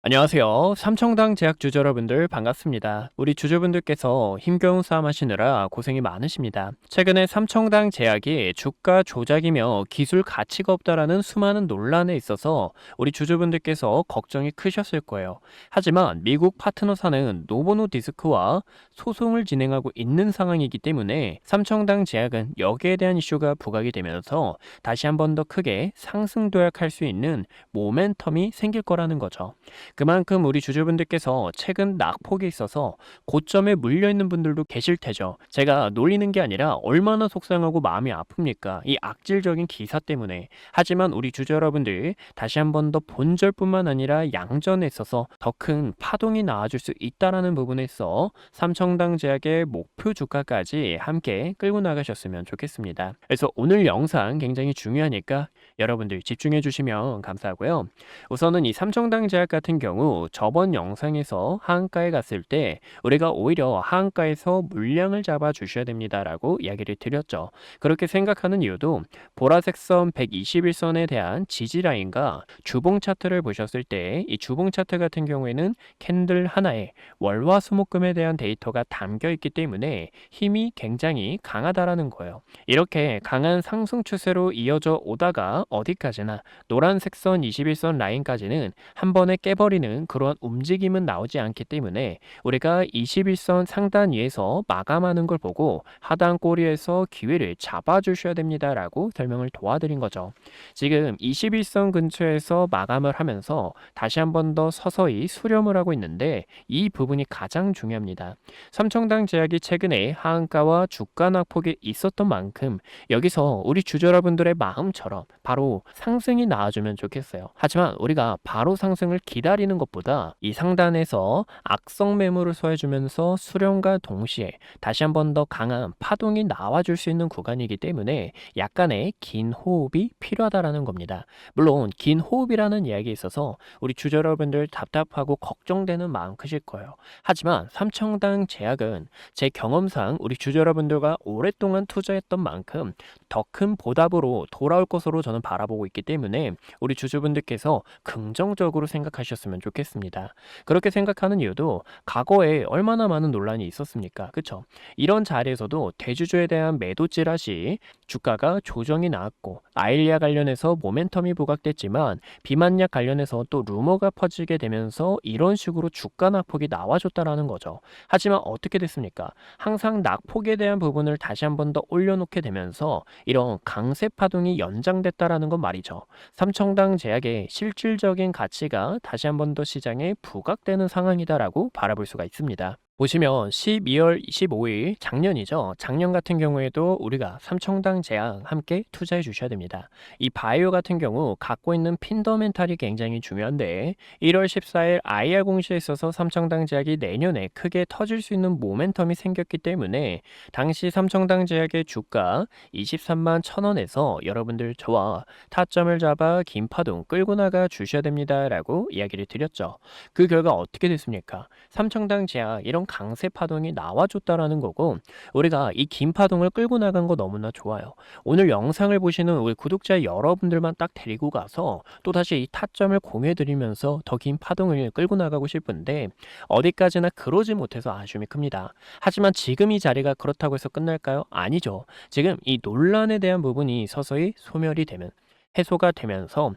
안녕하세요. 삼청당 제약 주주 여러분들 반갑습니다. 우리 주주분들께서 힘겨운 싸움 하시느라 고생이 많으십니다. 최근에 삼청당 제약이 주가 조작이며 기술 가치가 없다라는 수많은 논란에 있어서 우리 주주분들께서 걱정이 크셨을 거예요. 하지만 미국 파트너사는 노보노디스크와 소송을 진행하고 있는 상황이기 때문에 삼청당 제약은 여기에 대한 이슈가 부각이 되면서 다시 한 번 더 크게 상승 도약할 수 있는 모멘텀이 생길 거라는 거죠. 그만큼 우리 주주분들께서 최근 낙폭이 있어서 고점에 물려있는 분들도 계실 테죠. 제가 놀리는 게 아니라 얼마나 속상하고 마음이 아픕니까? 이 악질적인 기사 때문에. 하지만 우리 주주 여러분들 다시 한 번 더 본절뿐만 아니라 양전에 있어서 더 큰 파동이 나와줄 수 있다라는 부분에서 삼청당 제약의 목표 주가까지 함께 끌고 나가셨으면 좋겠습니다. 그래서 오늘 영상 굉장히 중요하니까 여러분들 집중해 주시면 감사하고요. 우선은 이 삼청당 제약 같은 경우 저번 영상에서 하한가에 갔을 때 우리가 오히려 하한가에서 물량을 잡아 주셔야 됩니다라고 이야기를 드렸죠. 그렇게 생각하는 이유도 보라색 선 121선에 대한 지지 라인과 주봉 차트를 보셨을 때 이 주봉 차트 같은 경우에는 캔들 하나에 월화수목금에 대한 데이터가 담겨 있기 때문에 힘이 굉장히 강하다라는 거예요. 이렇게 강한 상승 추세로 이어져 오다가 어디까지나 노란색 선 21선 라인까지는 한 번에 깨버리는 그러한 움직임은 나오지 않기 때문에 우리가 21선 상단 위에서 마감하는 걸 보고 하단 꼬리에서 기회를 잡아주셔야 됩니다라고 설명을 도와드린 거죠. 지금 21선 근처에서 마감을 하면서 다시 한 번 더 서서히 수렴을 하고 있는데 이 부분이 가장 중요합니다. 삼청당 제약이 최근에 하한가와 주가 낙폭이 있었던 만큼 여기서 우리 주주 여러분들의 마음처럼 바로 상승이 나와주면 좋겠어요. 하지만 우리가 바로 상승을 기다리는 것보다 이 상단에서 악성 매물을 소화해주면서 수렴과 동시에 다시 한 번 더 강한 파동이 나와줄 수 있는 구간이기 때문에 약간의 긴 호흡이 필요하다라는 겁니다. 물론 긴 호흡이라는 이야기에 있어서 우리 주주 여러분들 답답하고 걱정되는 마음 크실 거예요. 하지만 삼청당 제약은 제 경험상 우리 주주 여러분들과 오랫동안 투자했던 만큼 더 큰 보답으로 돌아올 것으로 저는 바라보고 있기 때문에 우리 주주분들께서 긍정적으로 생각하셨으면 좋겠습니다. 그렇게 생각하는 이유도 과거에 얼마나 많은 논란이 있었습니까? 그쵸? 이런 자리에서도 대주주에 대한 매도 찌라시 주가가 조정이 나왔고 아일리아 관련해서 모멘텀이 부각됐지만 비만약 관련해서 또 루머가 퍼지게 되면서 이런 식으로 주가 낙폭이 나와줬다라는 거죠. 하지만 어떻게 됐습니까? 항상 낙폭에 대한 부분을 다시 한 번 더 올려놓게 되면서 이런 강세 파동이 연장됐다라는 건 말이죠. 삼청당 제약의 실질적인 가치가 다시 한 번 더 시장에 부각되는 상황이다라고 바라볼 수가 있습니다. 보시면 12월 25일 작년이죠. 작년 같은 경우에도 우리가 삼청당 제약 함께 투자해 주셔야 됩니다. 이 바이오 같은 경우 갖고 있는 핀더멘탈이 굉장히 중요한데 1월 14일 IR 공시에 있어서 삼청당 제약이 내년에 크게 터질 수 있는 모멘텀이 생겼기 때문에 당시 삼청당 제약의 주가 23만 1,000원에서 여러분들 저와 타점을 잡아 긴 파동 끌고 나가 주셔야 됩니다라고 이야기를 드렸죠. 그 결과 어떻게 됐습니까? 삼청당 제약 이런 강세 파동이 나와줬다라는 거고 우리가 이 긴 파동을 끌고 나간 거 너무나 좋아요. 오늘 영상을 보시는 우리 구독자 여러분들만 딱 데리고 가서 또다시 이 타점을 공유해 드리면서 더 긴 파동을 끌고 나가고 싶은데 어디까지나 그러지 못해서 아쉬움이 큽니다. 하지만 지금 이 자리가 그렇다고 해서 끝날까요? 아니죠. 지금 이 논란에 대한 부분이 서서히 소멸이 되면 해소가 되면서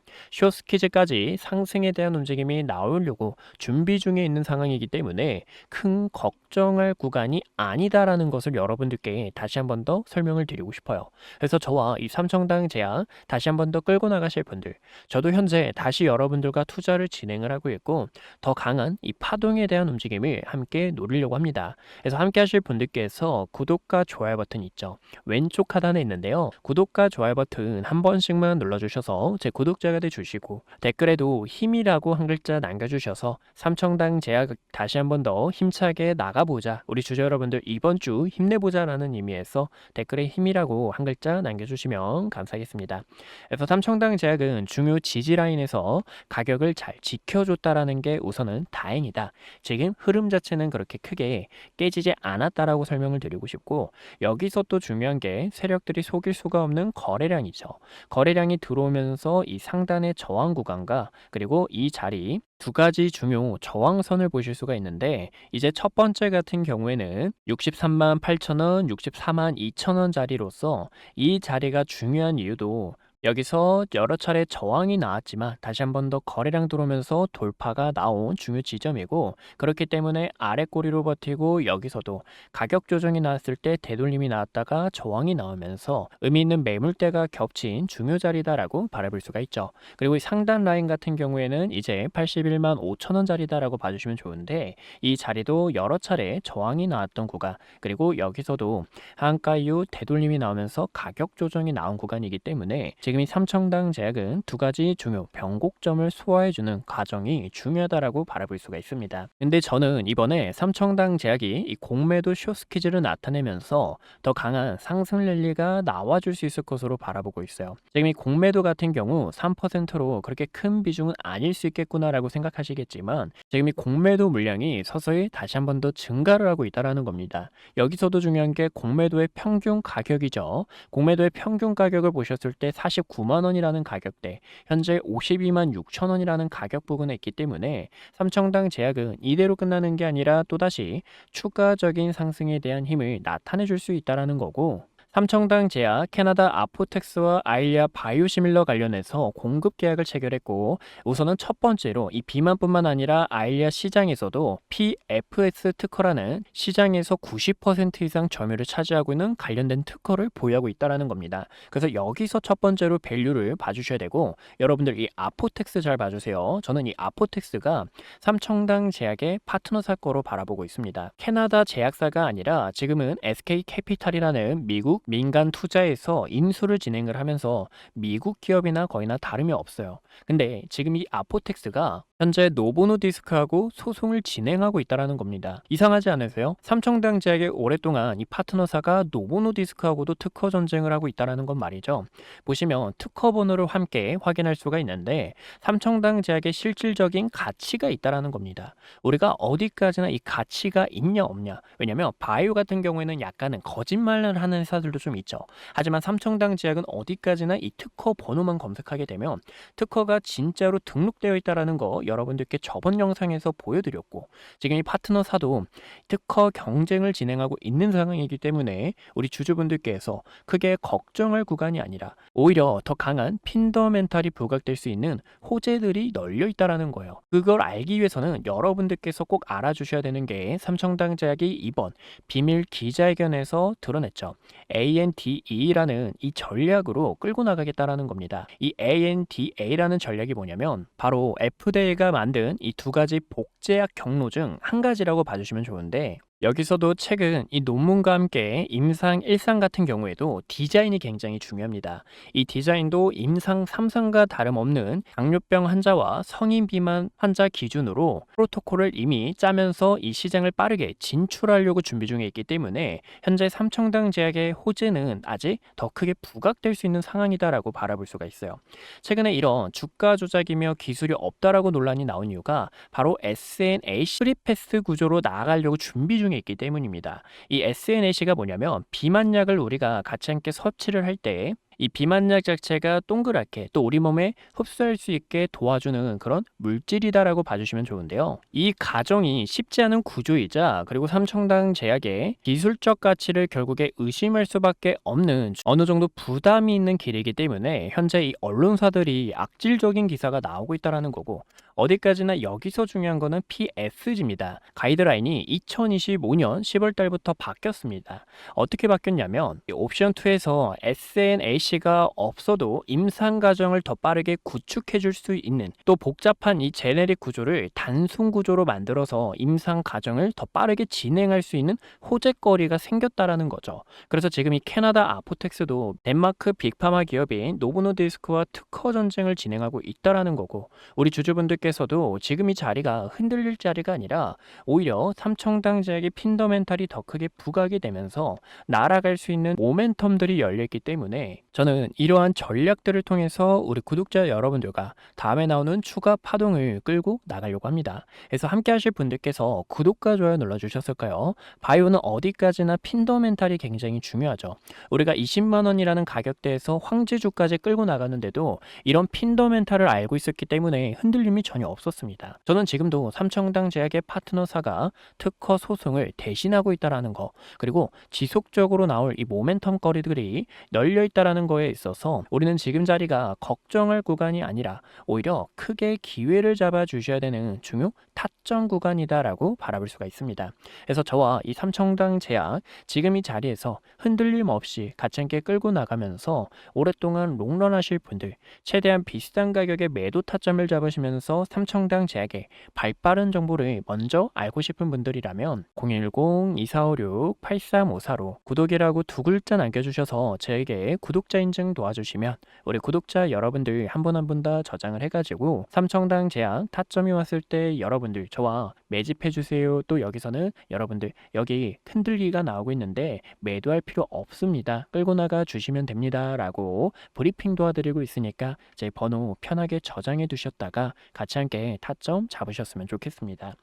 쇼스키즈까지 상승에 대한 움직임이 나오려고 준비 중에 있는 상황이기 때문에 큰 걱정할 구간이 아니다라는 것을 여러분들께 다시 한 번 더 설명을 드리고 싶어요. 그래서 저와 이 삼청당 제약 다시 한 번 더 끌고 나가실 분들, 저도 현재 다시 여러분들과 투자를 진행을 하고 있고 더 강한 이 파동에 대한 움직임을 함께 노리려고 합니다. 그래서 함께 하실 분들께서 구독과 좋아요 버튼 있죠. 왼쪽 하단에 있는데요. 구독과 좋아요 버튼 한 번씩만 눌러주셔서 제 구독자가 돼주시고 댓글에도 힘이라고 한 글자 남겨주셔서 삼청당 제약 다시 한 번 더 힘차게 나가보자. 우리 주주 여러분들 이번 주 힘내보자라는 의미에서 댓글에 힘이라고 한 글자 남겨주시면 감사하겠습니다. 그래서 삼청당 제약은 중요 지지 라인에서 가격을 잘 지켜줬다라는 게 우선은 다행이다. 지금 흐름 자체는 그렇게 크게 깨지지 않았다라고 설명을 드리고 싶고 여기서 또 중요한 게 세력들이 속일 수가 없는 거래량이죠. 거래량이 들어오면서 이 상단의 저항 구간과 그리고 이 자리 두 가지 중요 저항선을 보실 수가 있는데, 이제 첫 번째 같은 경우에는 63만 8천 원, 64만 2천 원 자리로서 이 자리가 중요한 이유도, 여기서 여러 차례 저항이 나왔지만 다시 한 번 더 거래량 들어오면서 돌파가 나온 중요 지점이고, 그렇기 때문에 아래 꼬리로 버티고 여기서도 가격 조정이 나왔을 때 되돌림이 나왔다가 저항이 나오면서 의미 있는 매물대가 겹친 중요 자리다라고 바라볼 수가 있죠. 그리고 이 상단 라인 같은 경우에는 이제 81만 5천 원짜리다라고 봐주시면 좋은데, 이 자리도 여러 차례 저항이 나왔던 구간, 그리고 여기서도 하한가 이후 되돌림이 나오면서 가격 조정이 나온 구간이기 때문에 지금 이 삼청당 제약은 두 가지 중요 변곡점을 소화해주는 과정이 중요하다라고 바라볼 수가 있습니다. 근데 저는 이번에 삼청당 제약이 이 공매도 쇼스퀴즈를 나타내면서 더 강한 상승 랠리가 나와줄 수 있을 것으로 바라보고 있어요. 지금 이 공매도 같은 경우 3%로 그렇게 큰 비중은 아닐 수 있겠구나라고 생각하시겠지만, 지금 이 공매도 물량이 서서히 다시 한 번 더 증가를 하고 있다는 겁니다. 여기서도 중요한 게 공매도의 평균 가격이죠. 공매도의 평균 가격을 보셨을 때 49만 원이라는 가격대, 현재 52만 6천 원이라는 가격 부근에 있기 때문에 삼청당 제약은 이대로 끝나는 게 아니라 또다시 추가적인 상승에 대한 힘을 나타내 줄 수 있다는 거고, 삼청당 제약, 캐나다 아포텍스와 아일리아 바이오시밀러 관련해서 공급 계약을 체결했고, 우선은 첫 번째로 이 비만뿐만 아니라 아일리아 시장에서도 PFS 특허라는 시장에서 90% 이상 점유율을 차지하고 있는 관련된 특허를 보유하고 있다는 겁니다. 그래서 여기서 첫 번째로 밸류를 봐주셔야 되고, 여러분들 이 아포텍스 잘 봐주세요. 저는 이 아포텍스가 삼청당 제약의 파트너사 거로 바라보고 있습니다. 캐나다 제약사가 아니라 지금은 SK캐피탈이라는 미국 민간 투자에서 인수를 진행을 하면서 미국 기업이나 거의나 다름이 없어요. 근데 지금 이 아포텍스가 현재 노보노디스크하고 소송을 진행하고 있다는 겁니다. 이상하지 않으세요? 삼청당 제약의 오랫동안 이 파트너사가 노보노디스크하고도 특허 전쟁을 하고 있다는 건 말이죠. 보시면 특허 번호를 함께 확인할 수가 있는데, 삼청당 제약의 실질적인 가치가 있다는 겁니다. 우리가 어디까지나 이 가치가 있냐 없냐, 왜냐면 바이오 같은 경우에는 약간은 거짓말을 하는 회사들도 좀 있죠. 하지만 삼청당 제약은 어디까지나 이 특허 번호만 검색하게 되면 특허가 진짜로 등록되어 있다는 거 여러분들께 저번 영상에서 보여드렸고, 지금 이 파트너사도 특허 경쟁을 진행하고 있는 상황이기 때문에 우리 주주분들께서 크게 걱정할 구간이 아니라 오히려 더 강한 핀더멘탈이 부각될 수 있는 호재들이 널려 있다는 거예요. 그걸 알기 위해서는 여러분들께서 꼭 알아주셔야 되는 게, 삼청당 제약이 이번 비밀 기자회견에서 드러냈죠. ANDA라는 이 전략으로 끌고 나가겠다라는 겁니다. 이 ANDA라는 전략이 뭐냐면 바로 FDA가 만든 이 두 가지 복제약 경로 중 한 가지라고 봐주시면 좋은데, 여기서도 최근 이 논문과 함께 임상 1상 같은 경우에도 디자인이 굉장히 중요합니다. 이 디자인도 임상 3상과 다름없는 당뇨병 환자와 성인 비만 환자 기준으로 프로토콜을 이미 짜면서 이 시장을 빠르게 진출하려고 준비 중에 있기 때문에 현재 삼청당 제약의 호재는 아직 더 크게 부각될 수 있는 상황이다라고 바라볼 수가 있어요. 최근에 이런 주가 조작이며 기술이 없다라고 논란이 나온 이유가 바로 SNAC 프리패스 구조로 나아가려고 준비 중에 있기 때문입니다. 이 SNAC가 뭐냐면, 비만약을 우리가 같이 함께 섭취를 할 때 이 비만약 자체가 동그랗게 또 우리 몸에 흡수할 수 있게 도와주는 그런 물질이다라고 봐주시면 좋은데요. 이 과정이 쉽지 않은 구조이자, 그리고 삼청당 제약의 기술적 가치를 결국에 의심할 수밖에 없는 어느 정도 부담이 있는 길이기 때문에 현재 이 언론사들이 악질적인 기사가 나오고 있다는 거고, 어디까지나 여기서 중요한 거는 PSG입니다. 가이드라인이 2025년 10월 달부터 바뀌었습니다. 어떻게 바뀌었냐면, 옵션 2에서 SNAC가 없어도 임상 과정을 더 빠르게 구축해 줄 수 있는, 또 복잡한 이 제네릭 구조를 단순 구조로 만들어서 임상 과정을 더 빠르게 진행할 수 있는 호재거리가 생겼다라는 거죠. 그래서 지금 이 캐나다 아포텍스도 덴마크 빅파마 기업인 노보노디스크와 특허 전쟁을 진행하고 있다라는 거고, 우리 주주분들께서도 지금 이 자리가 흔들릴 자리가 아니라 오히려 삼청당 제약의 핀더멘탈이 더 크게 부각이 되면서 날아갈 수 있는 모멘텀들이 열려있기 때문에 저는 이러한 전략들을 통해서 우리 구독자 여러분들과 다음에 나오는 추가 파동을 끌고 나가려고 합니다. 그래서 함께 하실 분들께서 구독과 좋아요 눌러주셨을까요? 바이오는 어디까지나 핀더멘탈이 굉장히 중요하죠. 우리가 20만 원이라는 가격대에서 황제주까지 끌고 나갔는데도 이런 핀더멘탈을 알고 있었기 때문에 흔들림이 전혀 없었습니다. 저는 지금도 삼청당 제약의 파트너사가 특허 소송을 대신하고 있다는 거, 그리고 지속적으로 나올 이 모멘텀 거리들이 널려 있다는 거에 있어서 우리는 지금 자리가 걱정할 구간이 아니라 오히려 크게 기회를 잡아 주셔야 되는 중요 타점 구간이다라고 바라볼 수가 있습니다. 그래서 저와 이 삼청당 제약 지금 이 자리에서 흔들림 없이 같이 함께 끌고 나가면서 오랫동안 롱런 하실 분들, 최대한 비슷한 가격의 매도 타점을 잡으시면서 삼청당 제약의 발빠른 정보를 먼저 알고 싶은 분들이라면 010-2456-8354로 구독이라고 두 글자 남겨주셔서 저에게 구독자 인증 도와주시면 우리 구독자 여러분들 한 분 한 분 다 저장을 해가지고 삼청당 제약 타점이 왔을 때 여러분들 저와 매집해주세요. 또 여기서는 여러분들 여기 흔들기가 나오고 있는데 매도할 필요 없습니다. 끌고 나가 주시면 됩니다. 라고 브리핑 도와드리고 있으니까 제 번호 편하게 저장해 두셨다가 같이 함께 타점 잡으셨으면 좋겠습니다.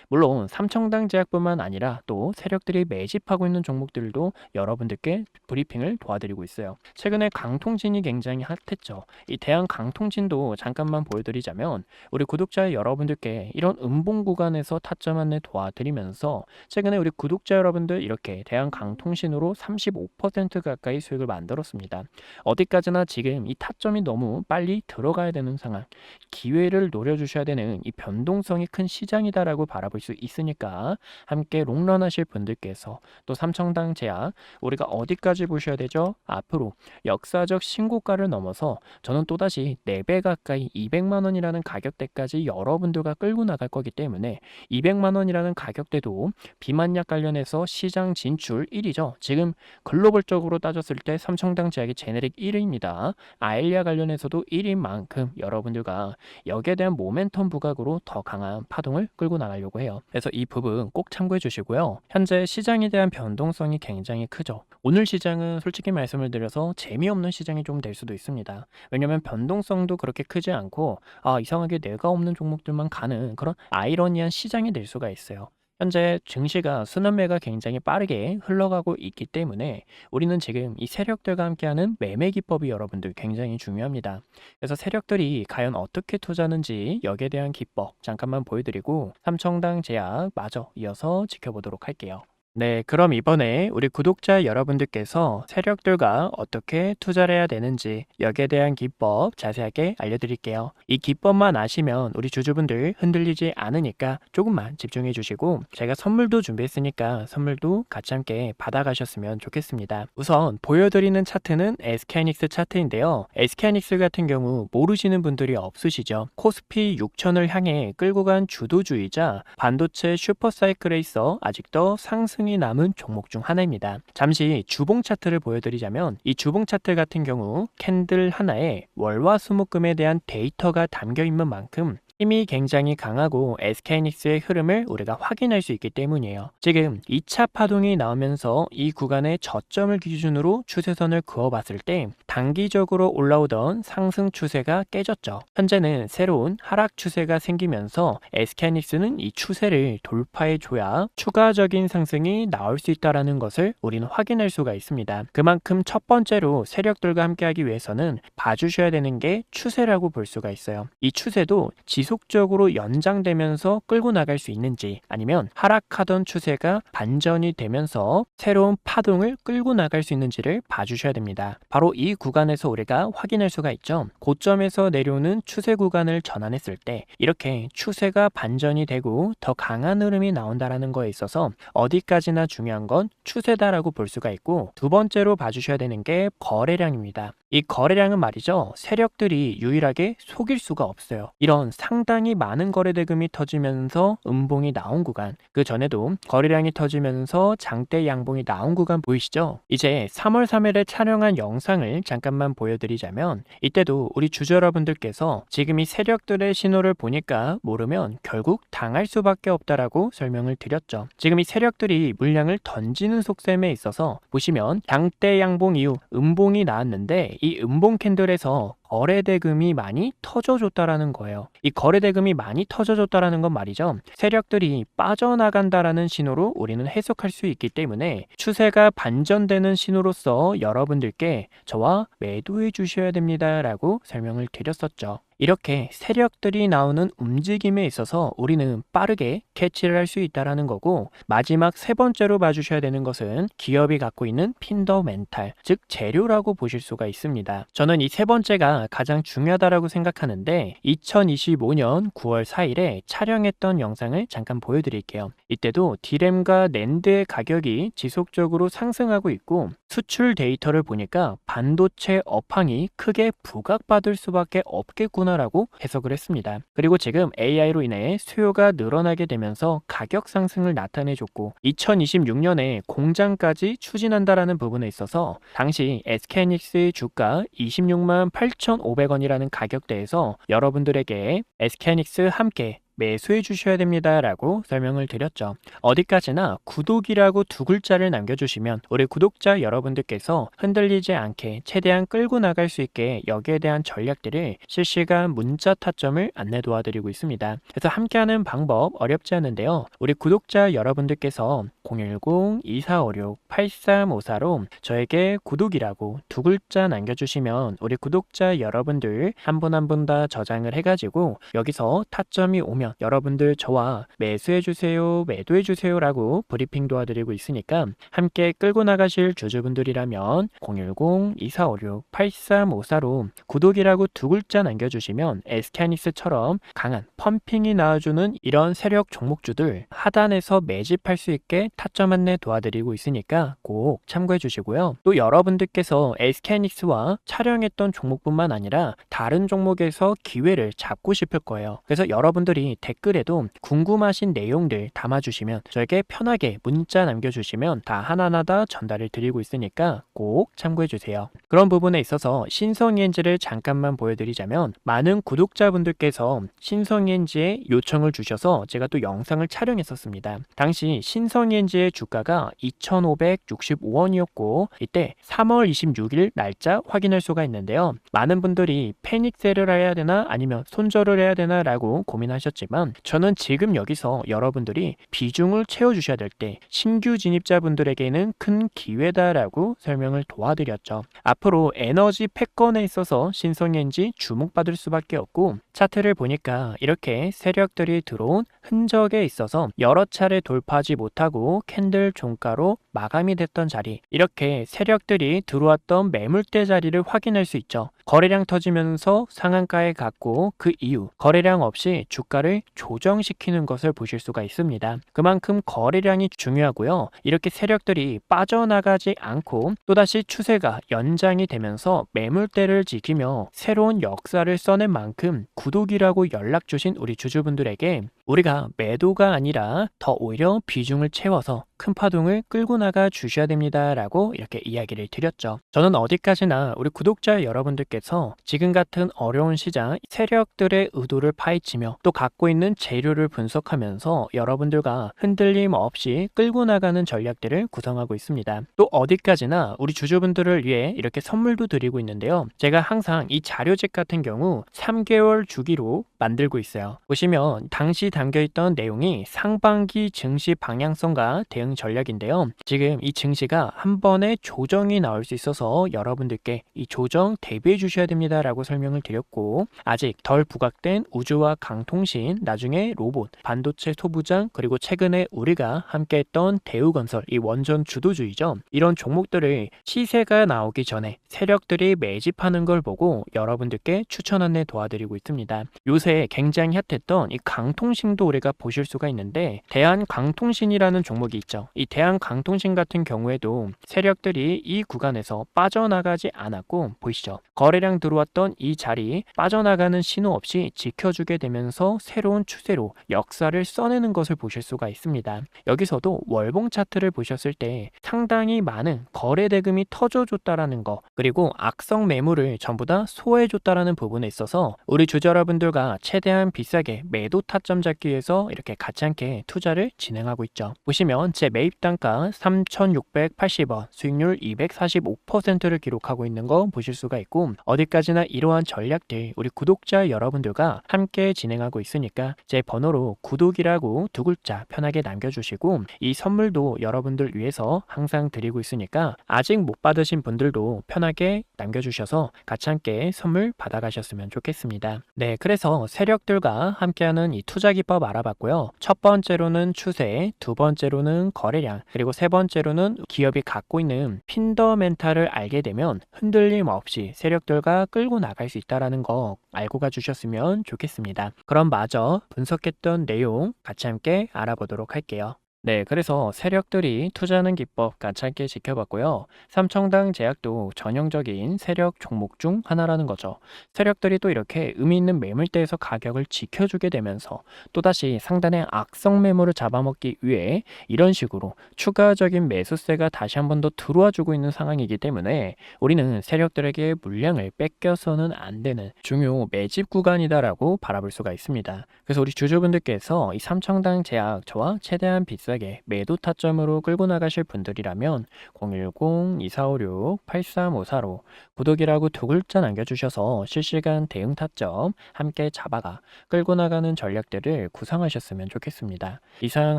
물론 삼청당 제약뿐만 아니라 또 세력들이 매집하고 있는 종목들도 여러분들께 브리핑을 도와드리고 있어요. 최근에 강통진이 굉장히 핫했죠. 이 대한 강통진도 잠깐만 보여드리자면 우리 구독자 여러분들께 이런 음봉 구간에서 타점 안내 도와드리면서 최근에 우리 구독자 여러분들 이렇게 대한 강통신으로 35% 가까이 수익을 만들었습니다. 어디까지나 지금 이 타점이 너무 빨리 들어가야 되는 상황, 기회를 노려주셔야 되는 이 변동성이 큰 시장이다라고 바라볼 수 있으니까 함께 롱런 하실 분들께서 또 삼청당 제약 우리가 어디까지 보셔야 되죠? 앞으로 역사적 신고가를 넘어서 저는 또다시 4배 가까이 200만 원이라는 가격대까지 여러분들과 끌고 나갈 거기 때문에 200만 원이라는 가격대도 비만약 관련해서 시장 진출 1위죠. 지금 글로벌적으로 따졌을 때 삼청당 제약이 제네릭 1위입니다. 아일리아 관련해서도 1위인 만큼 여러분들과 여기에 대한 모멘텀 부각으로 더 강한 파동을 끌고 나가려고 해요. 그래서 이 부분 꼭 참고해 주시고요. 현재 시장에 대한 변동성이 굉장히 크죠. 오늘 시장은 솔직히 말씀을 드려서 재미없는 시장이 좀 될 수도 있습니다. 왜냐면 변동성도 그렇게 크지 않고 이상하게 내가 없는 종목들만 가는 그런 아이러니한 시장이 될 수가 있어요. 현재 증시가 순환매가 굉장히 빠르게 흘러가고 있기 때문에 우리는 지금 이 세력들과 함께하는 매매 기법이 여러분들 굉장히 중요합니다. 그래서 세력들이 과연 어떻게 투자하는지 여기에 대한 기법 잠깐만 보여드리고 삼청당 제약 마저 이어서 지켜보도록 할게요. 네, 그럼 이번에 우리 구독자 여러분들께서 세력들과 어떻게 투자를 해야 되는지 여기에 대한 기법 자세하게 알려드릴게요. 이 기법만 아시면 우리 주주분들 흔들리지 않으니까 조금만 집중해 주시고 제가 선물도 준비했으니까 선물도 같이 함께 받아가셨으면 좋겠습니다. 우선 보여드리는 차트는 SK하이닉스 차트인데요. SK하이닉스 같은 경우 모르시는 분들이 없으시죠. 코스피 6000을 향해 끌고 간 주도주의자 반도체 슈퍼사이클에 있어 아직도 상승 남은 종목 중 하나입니다. 잠시 주봉 차트를 보여드리자면 이 주봉 차트 같은 경우 캔들 하나에 월화수목금에 대한 데이터가 담겨 있는 만큼 힘이 굉장히 강하고 SK하이닉스의 흐름을 우리가 확인할 수 있기 때문이에요. 지금 2차 파동이 나오면서 이 구간의 저점을 기준으로 추세선을 그어봤을 때 단기적으로 올라오던 상승 추세가 깨졌죠. 현재는 새로운 하락 추세가 생기면서 SK하이닉스는 이 추세를 돌파해줘야 추가적인 상승이 나올 수 있다는 것을 우리는 확인할 수가 있습니다. 그만큼 첫 번째로 세력들과 함께하기 위해서는 봐주셔야 되는 게 추세라고 볼 수가 있어요. 이 추세도 지속적으로 연장되면서 끌고 나갈 수 있는지 아니면 하락하던 추세가 반전이 되면서 새로운 파동을 끌고 나갈 수 있는지를 봐주셔야 됩니다. 바로 이 구간에서 우리가 확인할 수가 있죠. 고점에서 내려오는 추세 구간을 전환했을 때 이렇게 추세가 반전이 되고 더 강한 흐름이 나온다는 거에 있어서 어디까지나 중요한 건 추세다라고 볼 수가 있고 두 번째로 봐주셔야 되는 게 거래량입니다. 이 거래량은 말이죠. 세력들이 유일하게 속일 수가 없어요. 이런 상당히 많은 거래 대금이 터지면서 음봉이 나온 구간, 그 전에도 거래량이 터지면서 장대 양봉이 나온 구간 보이시죠? 이제 3월 3일에 촬영한 영상을 잠깐만 보여드리자면 이때도 우리 주주 여러분들께서 지금 이 세력들의 신호를 보니까 모르면 결국 당할 수밖에 없다라고 설명을 드렸죠. 지금 이 세력들이 물량을 던지는 속셈에 있어서 보시면 장대 양봉 이후 음봉이 나왔는데 이 음봉 캔들에서 거래대금이 많이 터져줬다라는 거예요. 이 거래대금이 많이 터져줬다라는 건 말이죠. 세력들이 빠져나간다라는 신호로 우리는 해석할 수 있기 때문에 추세가 반전되는 신호로서 여러분들께 저와 매도해 주셔야 됩니다라고 설명을 드렸었죠. 이렇게 세력들이 나오는 움직임에 있어서 우리는 빠르게 캐치를 할 수 있다는 거고, 마지막 세 번째로 봐주셔야 되는 것은 기업이 갖고 있는 핀더멘탈, 즉 재료라고 보실 수가 있습니다. 저는 이 세 번째가 가장 중요하다고 생각하는데 2025년 9월 4일에 촬영했던 영상을 잠깐 보여드릴게요. 이때도 디램과 낸드의 가격이 지속적으로 상승하고 있고, 수출 데이터를 보니까 반도체 업황이 크게 부각받을 수밖에 없겠구나 라고 해석을 했습니다. 그리고 지금 AI로 인해 수요가 늘어나게 되면서 가격 상승을 나타내줬고 2026년에 공장까지 추진한다라는 부분에 있어서 당시 SK하이닉스의 주가 26만 8,500원이라는 가격대에서 여러분들에게 SK하이닉스 함께 매수해 주셔야 됩니다 라고 설명을 드렸죠. 어디까지나 구독이라고 두 글자를 남겨주시면 우리 구독자 여러분들께서 흔들리지 않게 최대한 끌고 나갈 수 있게 여기에 대한 전략들을 실시간 문자 타점을 안내 도와드리고 있습니다. 그래서 함께하는 방법 어렵지 않은데요. 우리 구독자 여러분들께서 010-2456-8354로 저에게 구독이라고 두 글자 남겨주시면 우리 구독자 여러분들 한 분 한 분 다 저장을 해가지고 여기서 타점이 오면 여러분들 저와 매수해주세요, 매도해주세요 라고 브리핑 도와드리고 있으니까 함께 끌고 나가실 주주분들이라면 010-2456-8354로 구독이라고 두 글자 남겨주시면 SK하이닉스처럼 강한 펌핑이 나와주는 이런 세력 종목주들 하단에서 매집할 수 있게 타점 안내 도와드리고 있으니까 꼭 참고해 주시고요. 또 여러분들께서 SK하이닉스와 촬영했던 종목뿐만 아니라 다른 종목에서 기회를 잡고 싶을 거예요. 그래서 여러분들이 댓글에도 궁금하신 내용들 담아주시면 저에게 편하게 문자 남겨주시면 다 하나하나 다 전달을 드리고 있으니까 꼭 참고해주세요. 그런 부분에 있어서 신성이엔지를 잠깐만 보여드리자면 많은 구독자분들께서 신성이엔지에 요청을 주셔서 제가 또 영상을 촬영했었습니다. 당시 신성이엔지의 주가가 2,565원이었고 이때 3월 26일 날짜 확인할 수가 있는데요. 많은 분들이 패닉셀을 해야 되나 아니면 손절을 해야 되나 라고 고민하셨지만 저는 지금 여기서 여러분들이 비중을 채워주셔야 될 때 신규 진입자분들에게는 큰 기회다라고 설명을 도와드렸죠. 앞으로 에너지 패권에 있어서 신성이엔지 주목받을 수밖에 없고 차트를 보니까 이렇게 세력들이 들어온 흔적에 있어서 여러 차례 돌파하지 못하고 캔들 종가로 마감이 됐던 자리, 이렇게 세력들이 들어왔던 매물대 자리를 확인할 수 있죠. 거래량 터지면서 상한가에 갔고 그 이후 거래량 없이 주가를 조정시키는 것을 보실 수가 있습니다. 그만큼 거래량이 중요하고요. 이렇게 세력들이 빠져나가지 않고 또다시 추세가 연장이 되면서 매물대를 지키며 새로운 역사를 써낸 만큼 구독이라고 연락 주신 우리 주주분들에게 우리가 매도가 아니라 더 오히려 비중을 채워서 큰 파동을 끌고 나가 주셔야 됩니다 라고 이렇게 이야기를 드렸죠. 저는 어디까지나 우리 구독자 여러분들께서 지금 같은 어려운 시장 세력들의 의도를 파헤치며 또 갖고 있는 재료를 분석하면서 여러분들과 흔들림 없이 끌고 나가는 전략들을 구성하고 있습니다. 또 어디까지나 우리 주주분들을 위해 이렇게 선물도 드리고 있는데요. 제가 항상 이 자료집 같은 경우 3개월 주기로 만들고 있어요. 보시면 당시 담겨있던 내용이 상반기 증시 방향성과 대응 전략인데요. 지금 이 증시가 한 번에 조정이 나올 수 있어서 여러분들께 이 조정 대비해 주셔야 됩니다 라고 설명을 드렸고, 아직 덜 부각된 우주와 강통신, 나중에 로봇, 반도체 소부장, 그리고 최근에 우리가 함께했던 대우건설, 이 원전 주도주의죠. 이런 종목들을 시세가 나오기 전에 세력들이 매집하는 걸 보고 여러분들께 추천 안내 도와드리고 있습니다. 요새 굉장히 핫했던 이 강통신 타이밍도 우리가 보실 수가 있는데 대한강통신이라는 종목이 있죠. 이 대한강통신 같은 경우에도 세력들이 이 구간에서 빠져나가지 않았고 보이시죠? 거래량 들어왔던 이 자리 빠져나가는 신호 없이 지켜주게 되면서 새로운 추세로 역사를 써내는 것을 보실 수가 있습니다. 여기서도 월봉 차트를 보셨을 때 상당히 많은 거래 대금이 터져줬다라는 거, 그리고 악성 매물을 전부 다 소화해줬다라는 부분에 있어서 우리 주주 여러분들과 최대한 비싸게 매도 타점 잡기 위해서 이렇게 같이 함께 투자를 진행하고 있죠. 보시면 제 매입 단가 3,680원, 수익률 245%를 기록하고 있는 거 보실 수가 있고, 어디까지나 이러한 전략들 우리 구독자 여러분들과 함께 진행하고 있으니까 제 번호로 구독이라고 두 글자 편하게 남겨주시고, 이 선물도 여러분들 위해서 항상 드리고 있으니까 아직 못 받으신 분들도 편하게 남겨주셔서 같이 함께 선물 받아가셨으면 좋겠습니다. 네, 그래서 세력들과 함께하는 이 투자 기법 알아봤고요. 첫 번째로는 추세, 두 번째로는 거래량, 그리고 세 번째로는 기업이 갖고 있는 핀더멘탈을 알게 되면 흔들림 없이 세력들과 끌고 나갈 수 있다는 거 알고 가주셨으면 좋겠습니다. 그럼 마저 분석했던 내용 같이 함께 알아보도록 할게요. 네, 그래서 세력들이 투자하는 기법 같이 함께 지켜봤고요. 삼청당 제약도 전형적인 세력 종목 중 하나라는 거죠. 세력들이 또 이렇게 의미 있는 매물대에서 가격을 지켜주게 되면서 또다시 상단의 악성 매물을 잡아먹기 위해 이런 식으로 추가적인 매수세가 다시 한 번 더 들어와 주고 있는 상황이기 때문에 우리는 세력들에게 물량을 뺏겨서는 안 되는 중요 매집 구간이다라고 바라볼 수가 있습니다. 그래서 우리 주주분들께서 이 삼청당 제약 저와 최대한 비싸게 매도 타점으로 끌고 나가실 분들이라면 010-2456-8354로 구독이라고 두 글자 남겨주셔서 실시간 대응 타점 함께 잡아가 끌고 나가는 전략들을 구상하셨으면 좋겠습니다. 이상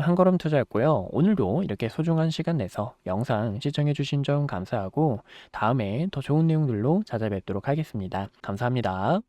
한걸음 투자였고요. 오늘도 이렇게 소중한 시간 내서 영상 시청해주신 점 감사하고 다음에 더 좋은 내용들로 찾아뵙도록 하겠습니다. 감사합니다.